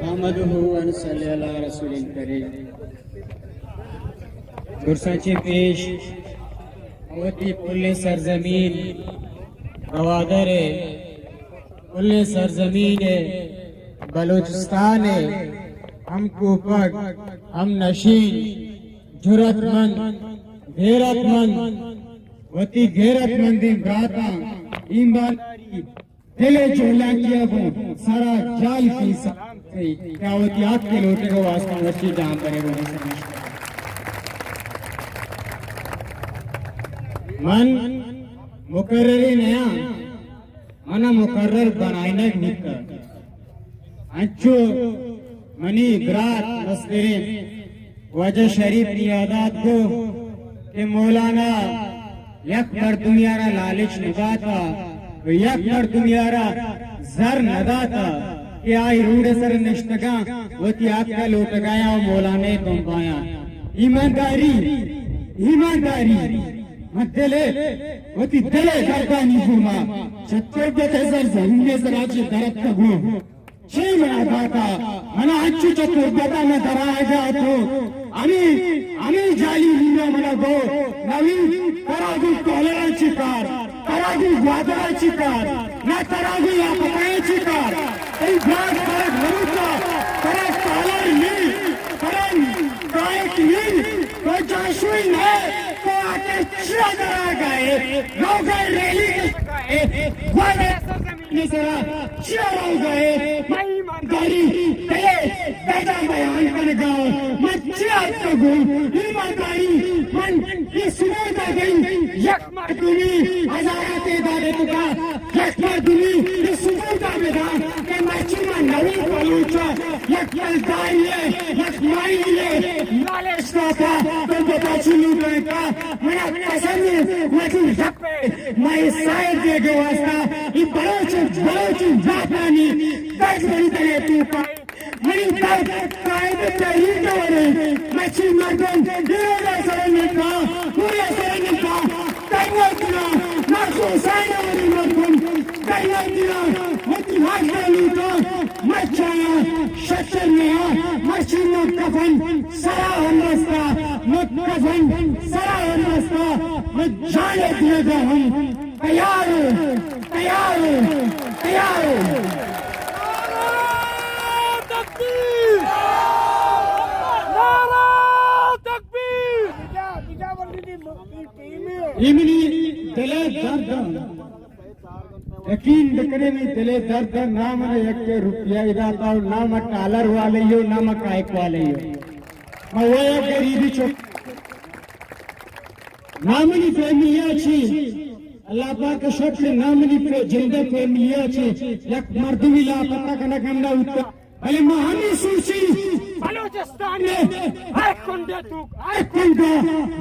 نحمده ونصلي على رسول الكريم. گرساچے پیش ہوتی کل سرزمین گوادر ہے، کل سرزمین ہے بلوچستان ہے، ہم کوپک، ہم نشین، جرت مند، غیرت مند، وتی غیرت مندی براتا ایمانداری دل چولا کیا وہ سارا جال کی سلام تھی کیا ہوتی آپ کے لوٹے کو واسطہ وچی جہاں کرے وہ من مقرری نیا منا مقرر بنائنے نکر انچو منی برات مصدرین وجہ شریف نیادات کو کہ مولانا یک بر دنیا را لالچ نداتا و یک بر دنیا را زر نداتا کہ آئی روڑ سر نشتگاں وہ تی آپ کا لوٹگایا و مولانے تم پایا ایمانداری ایمانداری مدلے وہ تی دلے دردانی بھوما چھتر دیتے سر زمین سراچی درد تگو چھے منا داتا منا اچھو چھتر دیتا میں درائے گا تو امی جالی لینا منا گو نوی تراغو کولرہ چکار تراغو گوادرہ چکار نا تراغو یا پتائے چکار ای بلاک ترک مروتا ترک کالر لی ترک کائک لی تو جاشوئی نئے تو آکے چیا درہ گئے رو گئے ریلی گئے گوادر سرزمین سرا چیا رو گئے میں ایمانداری دلے بیجا بیان کرگا میں چیا تگو ایمانداری من یہ سنو دا گئی یک مردمی ہزارات ادارے تکا یک مردمی یہ سنو دا بیدا کہ میں چیمہ نوی پلوچا یک ملدائی ہے یک مائی ہے لالش داتا تو بتا چلو گئے کا میں قسم ہے میں تھی رب پہ میں سائر دے گے واسطہ یہ بلوچ جاپانی دس بڑی دلے تو پائے منی درد قائد تحریر دوڑے میں چی مردم دیرے سرنے کا پورے سرنے کا تیوہ دنا مرسو سائنہ وری مردم تیوہ دنا ہوتی حاج دلوتا مچایا شچر نیا مرچی متکفن سرا ہمرستا متکفن سرا ہمرستا مجانے دیے گا ہم تیار تیار تیار ایمنی دلے درد یقین بکنے میں دلے درد نام یک روپیہ اداتا ہوں نام کالر والے ہو نام کائک والے ہو مویا گریبی چوک نامنی فیملیہ چی اللہ پاک شکر نامنی جلدہ فیملیہ چی یک مردمی لا پتہ کنک ہم نہ ہوتا بھلے مہانی سوچی بلوچستان میں ایک کنڈے توک ایک کنڈا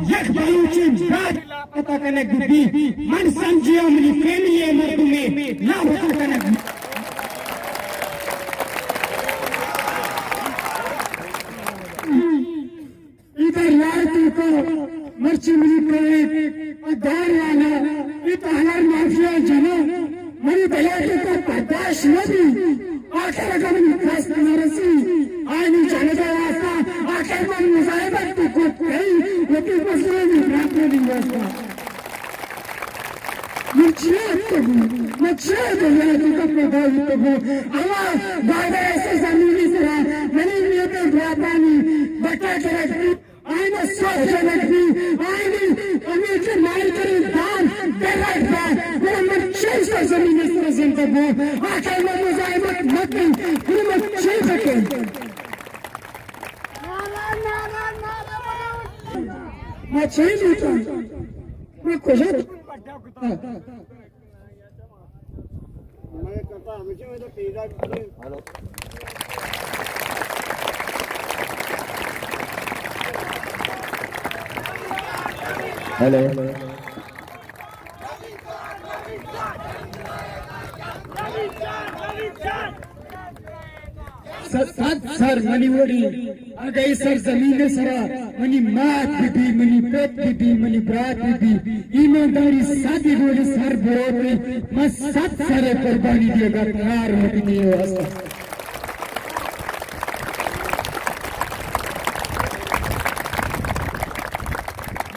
یک بلوچی راج پتہ کنک بھی من سنجی امنی فیملیہ مردمی لا پتہ کنک ادھر لائٹی کو مرچی ملی کرے دار والا یہ پہلار معافیہ جنو منی بلیٹی کو پرداش نبی آخر اگر من خواست نرسی آئینی جانے کا واسطہ آخر من مزائبت تو کھوٹ گئی لیکن مسئلہ میں براتے نہیں واسطہ مجھے بلیٹی کو پرداش تو اللہ بائدہ ایسے زمینی سرا منی نیتے برابانی بکا کرکتی آئینی سوچ جنکتی آئینی امیر کے مائی کریں دان بیلائٹ با وہ مرچے سے زمینی سرا زندہ بو آخر من مزائبت مطلب حکومت چھے سکے میں چھے لیتا میں کجا میں کرتا ہمیشہ میں تو پیدا کریں ہیلو سر منی وڑی آگئی سر زمین سرا منی مات بھی منی پیت بھی منی برات بھی ایمانداری سادی بولی سر بروتی میں سب سارے قربانی دے گا تیار ہوتی نہیں ہو اسا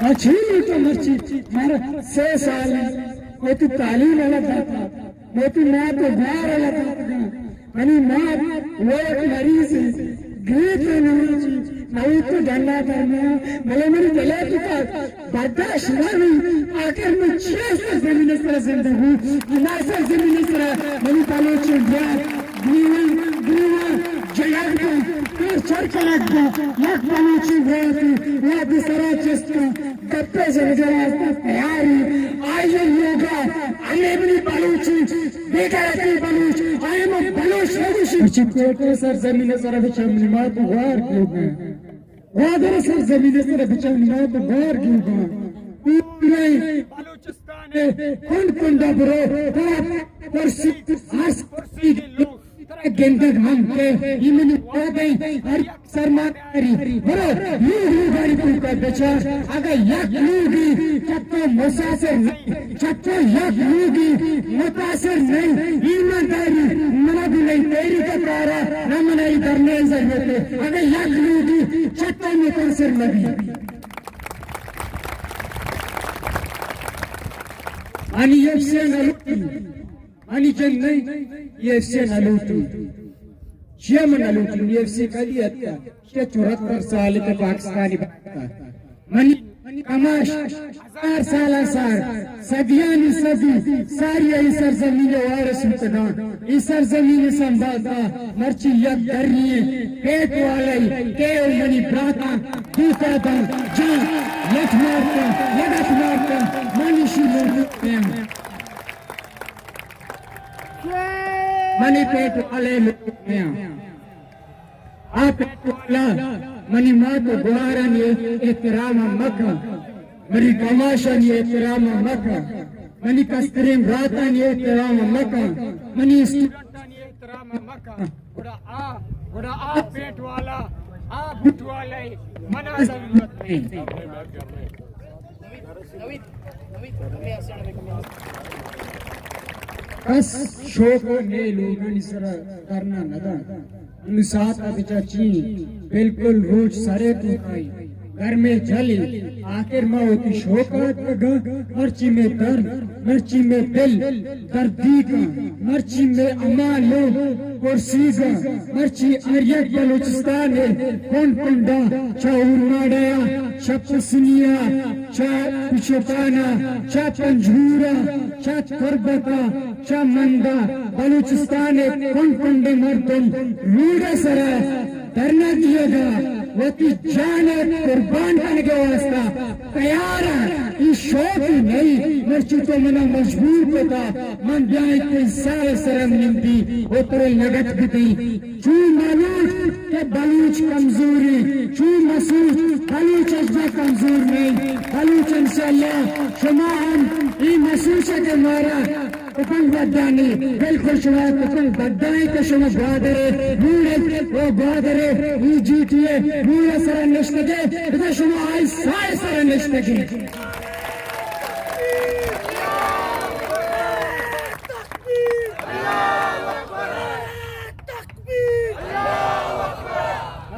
اچھی تو مرچی مارا 6 سال میں تو تعلیم لگا تھا میں تو ماں تو گوار لگا تھا منی ماں وہ ایک مریض گیت نہیں میں تو جاننا کرنا ملے میری دلے تو برداشت نہیں آخر میں 6 سال زمین اس طرح زندہ ہوں 9 سال زمین اس طرح منی پالوچی بیاد دیوان جیاد کو پھر چرک لگ گیا یک پالوچی بیادی وادی سرا چسکا گپے سے نجرازتا تیاری آئیے لوگا آئیے منی پالوچی بیٹا رہتی پالوچ آئیے میں پالوچ رہوشی اچھی کوٹے سر زمین اس طرح بچہ منی ماں تو غار کیوں گئے وادر سر زمین اس طرح بچہ منی ماں تو غار کیوں گئے پورے بلوچستان کنڈا برو پرسی ہرس پرسی گندگ ہم کے یہ منی پاگئی ہر سرمانی برو یوں گاری پوکا بچہ اگر یک لوگی جب تو مسافر نہیں جب تو یک لوگی متاثر نہیں ایمانداری منہ بھی نہیں تیری کا پارا نہ منائی کرنے ضرورت ہے اگر یک لوگی جب تو متاثر نہیں آنی یک سے نلوٹی آنی جنگ نہیں یہ سے نلوٹی شیم نلوٹی یہ سے کلیت کا یہ 74 سال کے پاکستانی بھاگتا منی کماش 1000 سال سار صدیانی صدی ساری ای سرزمین وارث مقدان ای سرزمین سنبھالتا مرچی یک دری پیٹ والی کیو منی براتا دوسرا دا جان یک مارتا منیشی لوگتے ہیں منی پیٹ والے لوگتے ہیں آپ پیٹ والا منی ماں تو گوارانی احترام مکہ منی کماشانی احترام مکہ منی کسترین راتانی احترام مکہ منی اسٹوڈنٹانی احترام مکہ گوڑا آ پیٹ والا آ بھٹ والا منا ضرورت نہیں بس شوق نے لوگوں نے سرا کرنا ندا ساتھ بچہ چین بالکل روج سرے تو کھائی گھر میں جلی آخر ماں ہوتی شوقات کا مرچی میں درد مرچی میں دل دردی کا مرچی میں امالو کرسی کا مرچی اریک بلوچستان ہے کون کنڈا چا اورماڑیا چا پسنیا چا پچھپانا چا پنجھورا چا تربتا چا مندا بلوچستان ہے کون کنڈے مردم روڑا سرا درنا دیا گا وہ تی جانے قربان کرنے کے واسطہ تیار ہے یہ شوق ہی نہیں مرچی تو منا مجبور پتا من بیائی تی سارے سرم نمتی اترے لگت بھی چو مالوچ کہ بلوچ کمزوری چو مسوچ بلوچ اجبا کمزور نہیں بلوچ انشاءاللہ شما ہم یہ مسوچ کے مارا پتنگ بدانی بالکل شما پتنگ بدانی کہ شما بادرے روڑے وہ بادرے وہ جیٹیے روڑے سر نشتگے بتا شما آئی سائے سر نشتگے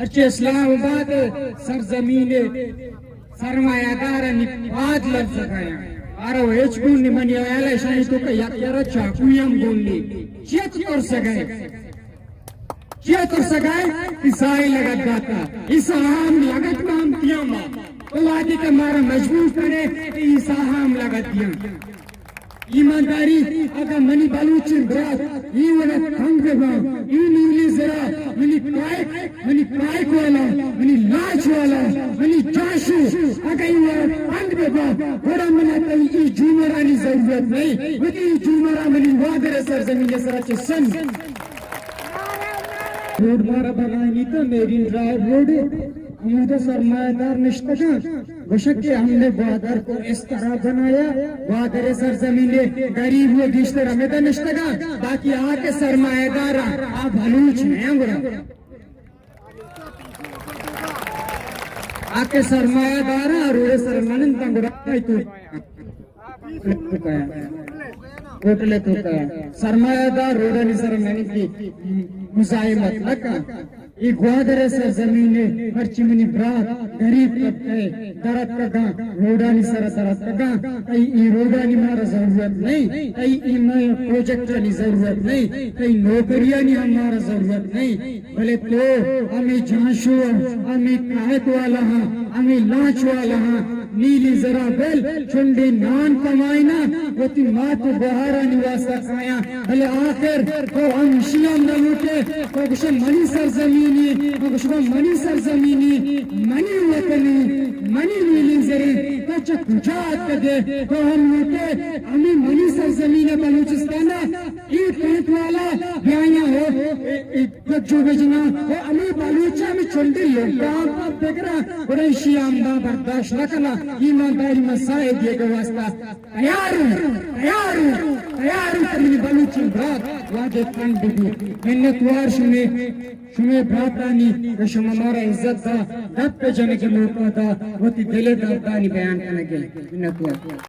اچھے اسلام آباد سرزمین سرمایہ دارا نکواد لفظ گیا آرہو ایچ گون نمانی آیالہ شاہی تو کہ یک یارا چاکویم گون لی چیت کر سگئے عیسائی لگت گاتا عیساہم لگت کام دیا ماں تو وادی کا مارا مجبور کرے عیساہم لگت دیا ایمانداری اگر منی بلوچن برات یہ والا کھنگ با یہ نیولی زرا منی پائک والا منی لاچ والا منی جاشو اگر یہ والا کھنگ با بڑا مناتا یہ جومرانی ضرورت نہیں وقتی یہ جومرہ منی وادر سرزمین سرا چے سن روڈ مارا بنائنی تو میری ڈرائیو روڈ ہمودہ سرمایہ دار نشتگا بشک کہ ہم نے بادر کو اس طرح بنایا بادر سرزمین غریب ہوئے گشتر ہمیں تو نشتگا باقی آکے سرمایہ دار آپ بھلوچ ہیں گرہ آکے سرمایہ دارا روڑے سرمانن تنگرا تو ہوٹلے تو سرمایہ دار روڑانی سرمانی کی مزاحمت لکا یہ گوادر سرزمین مرچی منی برات غریب طبقے درد کگا روڑانی سر درد کگا ای روڑانی مارا ضرورت نہیں ای پروجیکٹ والی ضرورت نہیں ای نوکریانی ہمارا ضرورت نہیں بلے تو ہمیں جھانشو ہمیں قائد والا ہاں ہمیں لانچ والا ہاں نیلی ذرا بل چنڈی نان کمائنا وہ تی مات بہارا نواسا کھایا بھلے آخر تو ہم شیام نہ لوٹے تو کچھ منی سرزمینی تو کچھ منی سرزمینی منی وطنی منی نیلی ذری تو چک کجات کدے تو ہم لوٹے ہمیں منی سرزمین بلوچستانا ای پینٹ والا بیایا ہو جو بجنا وہ ہمیں بلوچہ میں چنڈی لوٹان پر بگرا بڑے شیام نہ برداشت نہ کنا ایمانداری مسائل دیے گا واسطہ تیار ہوں تمہیں بلوچی برات واجہ کن بھی منتوار شمیں براتانی کہ شما مارا عزت دا دب پہ جانے کے موقع دا وہ تی دلے دردانی بیان کرنے گئے منتوار